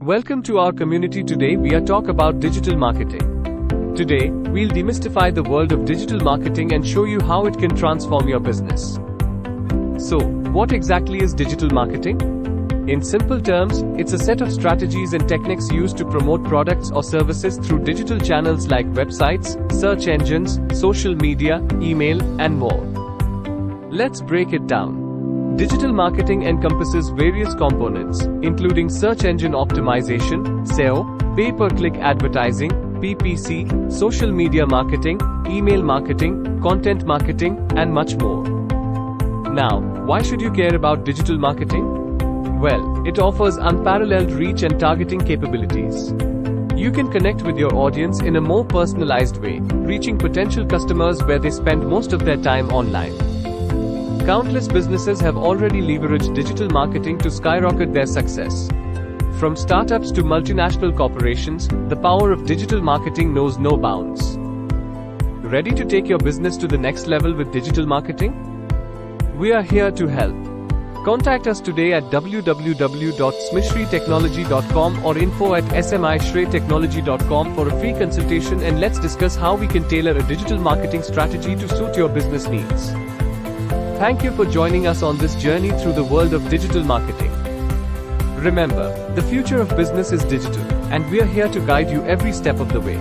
Welcome to our community. Today we are talk about digital marketing. Today, we'll demystify the world of digital marketing and show you how it can transform your business. So, what exactly is digital marketing? In simple terms, it's a set of strategies and techniques used to promote products or services through digital channels like websites, search engines, social media, email, and more. Let's break it down. Digital marketing encompasses various components, including search engine optimization, SEO, pay-per-click advertising, PPC, social media marketing, email marketing, content marketing, and much more. Now, why should you care about digital marketing? Well, it offers unparalleled reach and targeting capabilities. You can connect with your audience in a more personalized way, reaching potential customers where they spend most of their time online. Countless businesses have already leveraged digital marketing to skyrocket their success. From startups to multinational corporations, the power of digital marketing knows no bounds. Ready to take your business to the next level with digital marketing? We are here to help. Contact us today at www.smishritechnology.com or info@smishritechnology.com for a free consultation, and let's discuss how we can tailor a digital marketing strategy to suit your business needs. Thank you for joining us on this journey through the world of digital marketing. Remember, the future of business is digital, and we are here to guide you every step of the way.